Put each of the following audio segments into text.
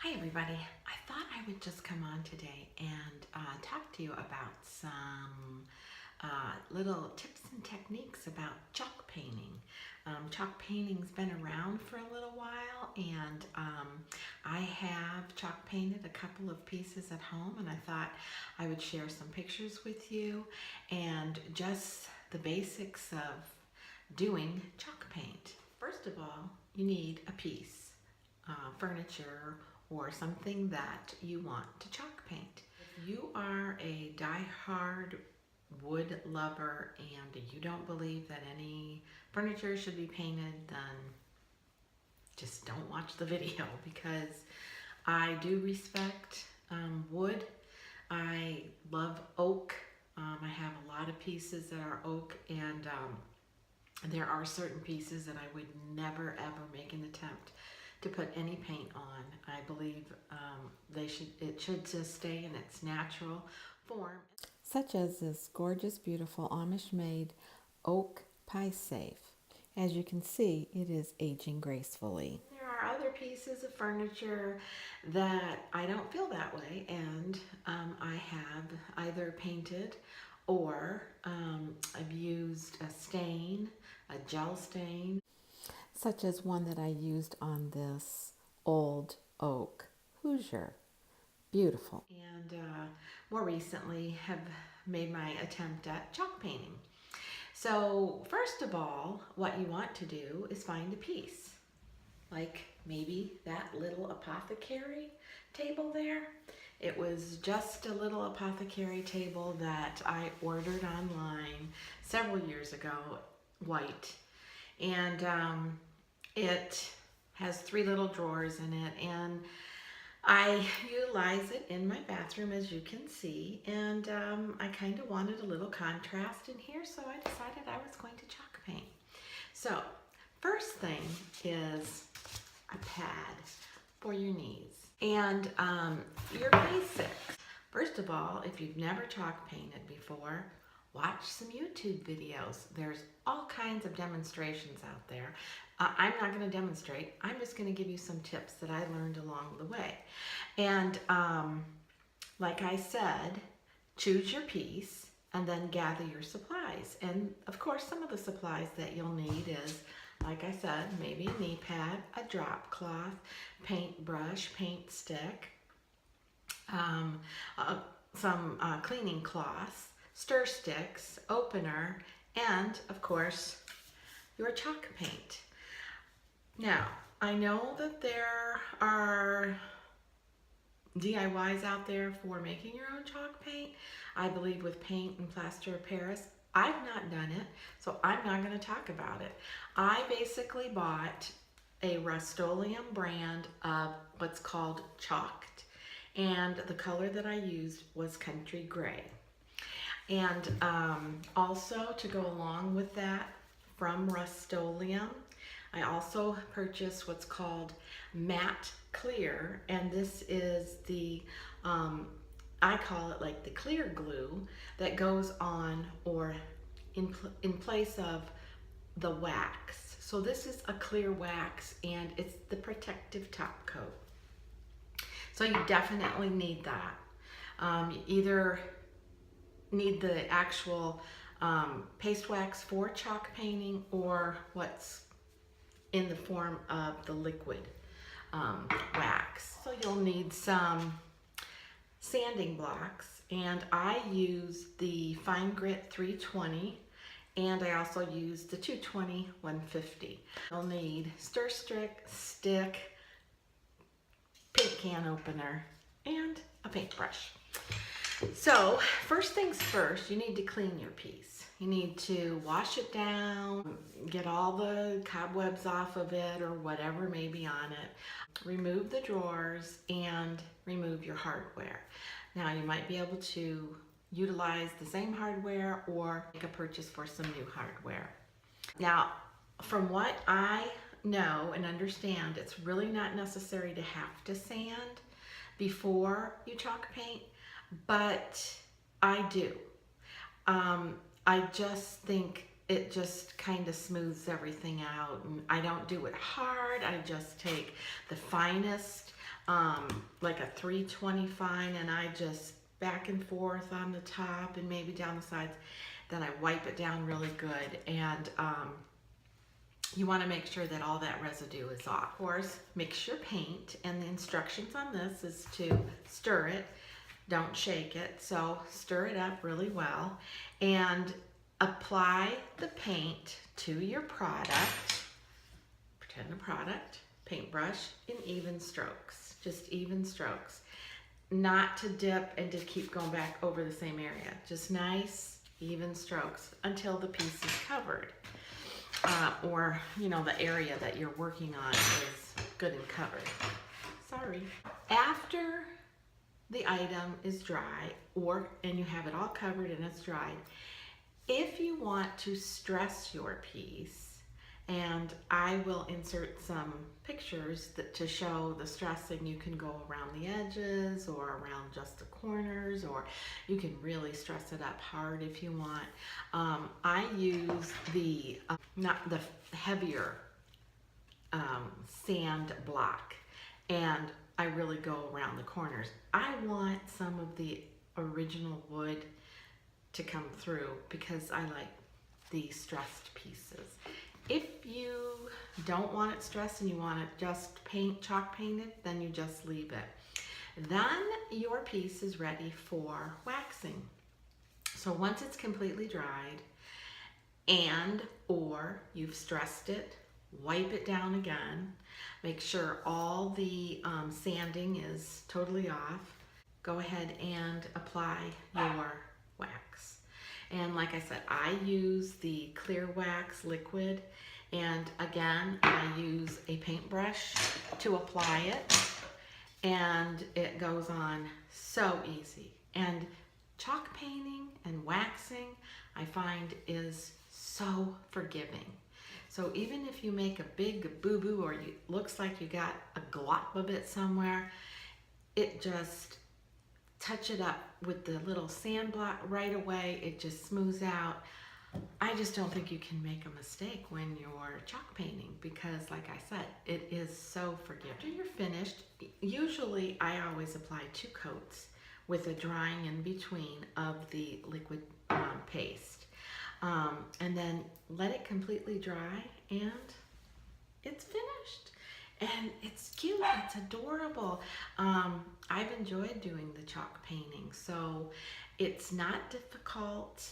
Hi everybody. I thought I would just come on today and talk to you about some little tips and techniques about chalk painting. Chalk painting's been around for a little while, and I have chalk painted a couple of pieces at home, and I thought I would share some pictures with you and just the basics of doing chalk paint. First of all, you need a piece, furniture, or something that you want to chalk paint. If you are a die-hard wood lover and you don't believe that any furniture should be painted, then just don't watch the video, because I do respect wood. I love oak. I have a lot of pieces that are oak, and there are certain pieces that I would never ever make an attempt to put any paint on. I believe it should just stay in its natural form. Such as this gorgeous, beautiful Amish-made oak pie safe. As you can see, it is aging gracefully. There are other pieces of furniture that I don't feel that way, and I have either painted or I've used a stain, a gel stain. Such as one that I used on this old oak Hoosier. Beautiful. And more recently have made my attempt at chalk painting. So first of all, what you want to do is find a piece, like maybe that little apothecary table there. It was just a little apothecary table that I ordered online several years ago, white, and it has 3 little drawers in it, and I utilize it in my bathroom, as you can see, and I kind of wanted a little contrast in here, so I decided I was going to chalk paint. So first thing is a pad for your knees and your basics. First of all, if you've never chalk painted before, watch some YouTube videos. There's all kinds of demonstrations out there. I'm not going to demonstrate. I'm just going to give you some tips that I learned along the way. And like I said, choose your piece and then gather your supplies. And of course, some of the supplies that you'll need is, like I said, maybe a knee pad, a drop cloth, paintbrush, paint stick, some cleaning cloths, stir sticks, opener, and of course your chalk paint. Now, I know that there are DIYs out there for making your own chalk paint. I believe with paint and plaster of Paris. I've not done it, so I'm not going to talk about it. I basically bought a Rust-Oleum brand of what's called chalked, and the color that I used was country gray. And also, to go along with that, from Rust-Oleum, I also purchased what's called matte clear, and this is the I call it like the clear glue that goes on or in place of the wax. So this is a clear wax, and it's the protective top coat. So you definitely need that. You either need the actual paste wax for chalk painting or what's in the form of the liquid wax. So you'll need some sanding blocks, and I use the fine grit 320, and I also use the 220 150. You'll need stir stick, paint can opener, and a paintbrush. So first things first, you need to clean your piece. You need to wash it down, get all the cobwebs off of it or whatever may be on it. Remove the drawers and remove your hardware. Now you might be able to utilize the same hardware or make a purchase for some new hardware. Now, from what I know and understand, it's really not necessary to have to sand before you chalk paint, but I do. I just think it just kind of smooths everything out, and I don't do it hard. I just take the finest like a 320 fine, and I just back and forth on the top and maybe down the sides. Then I wipe it down really good, and you want to make sure that all that residue is off. Of course, mix your paint, and the instructions on this is to stir it, don't shake it. So stir it up really well and apply the paint to your product. Pretend a product, paintbrush, in even strokes, just even strokes. Not to dip and to keep going back over the same area. Just nice, even strokes until the piece is covered. Or, you know, the area that you're working on is good and covered. Sorry. After the item is dry, and you have it all covered and it's dried, if you want to stress your piece, and I will insert some pictures to show the stressing. You can go around the edges or around just the corners, or you can really stress it up hard if you want. I use the, not the heavier sand block, and I really go around the corners. I want some of the original wood to come through because I like the stressed pieces. If you don't want it stressed and you want it just chalk painted, then you just leave it. Then your piece is ready for waxing. So once it's completely dried or you've stressed it, wipe it down again. Make sure all the sanding is totally off. Go ahead and apply your wax. And like I said, I use the clear wax liquid, and again, I use a paintbrush to apply it, and it goes on so easy. And chalk painting and waxing, I find, is so forgiving. So even if you make a big boo-boo or it looks like you got a glop of it somewhere, it just touch it up with the little sand block right away. It just smooths out. I just don't think you can make a mistake when you're chalk painting because, like I said, it is so forgiving. After you're finished, usually I always apply 2 coats with a drying in between of the liquid paste. And then let it completely dry and it's finished. And it's cute, it's adorable. I've enjoyed doing the chalk painting, so it's not difficult.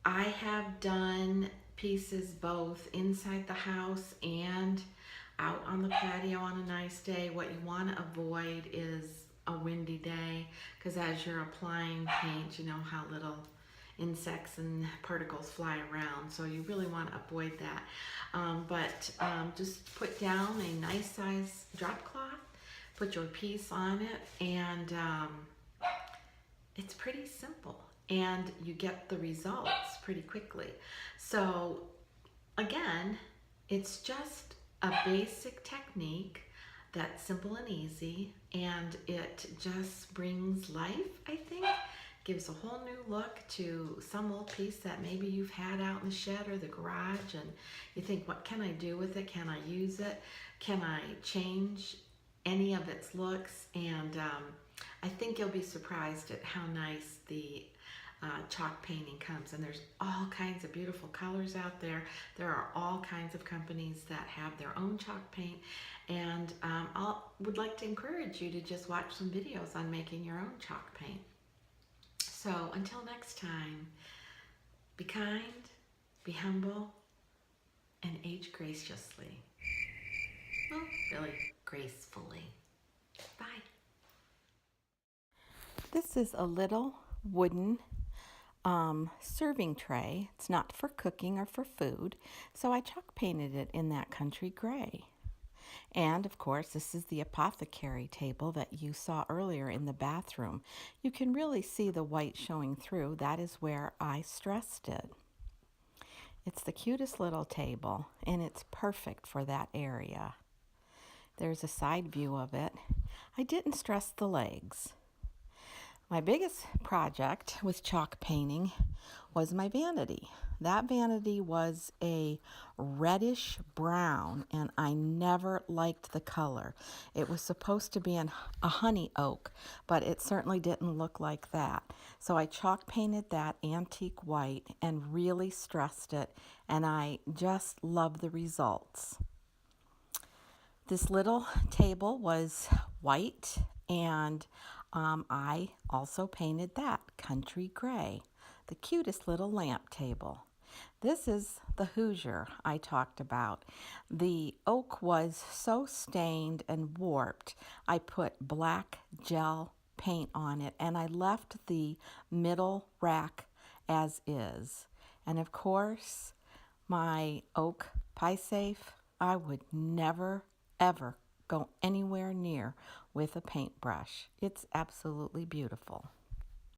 I have done pieces both inside the house and out on the patio on a nice day. What you want to avoid is a windy day, because as you're applying paint, you know how little insects and particles fly around, so you really want to avoid that. But just put down a nice size drop cloth, put your piece on it, and it's pretty simple, and you get the results pretty quickly. So again, it's just a basic technique that's simple and easy, and it just brings life, I think. Gives a whole new look to some old piece that maybe you've had out in the shed or the garage, and you think, what can I do with it? Can I use it? Can I change any of its looks? And I think you'll be surprised at how nice the chalk painting comes. And there's all kinds of beautiful colors out there. There are all kinds of companies that have their own chalk paint, and I would like to encourage you to just watch some videos on making your own chalk paint. So until next time, be kind, be humble, and age graciously. Well, really gracefully. Bye. This is a little wooden serving tray. It's not for cooking or for food, so I chalk painted it in that country gray. And of course, this is the apothecary table that you saw earlier in the bathroom. You can really see the white showing through. That is where I stressed it. It's the cutest little table, and it's perfect for that area. There's a side view of it. I didn't stress the legs. My biggest project with chalk painting was my vanity. That vanity was a reddish brown, and I never liked the color. It was supposed to be a honey oak, but it certainly didn't look like that. So I chalk painted that antique white and really stressed it, and I just love the results. This little table was white, and I also painted that country gray, the cutest little lamp table. This is the Hoosier I talked about. The oak was so stained and warped, I put black gel paint on it, and I left the middle rack as is. And of course, my oak pie safe, I would never, ever go anywhere near with a paintbrush. It's absolutely beautiful.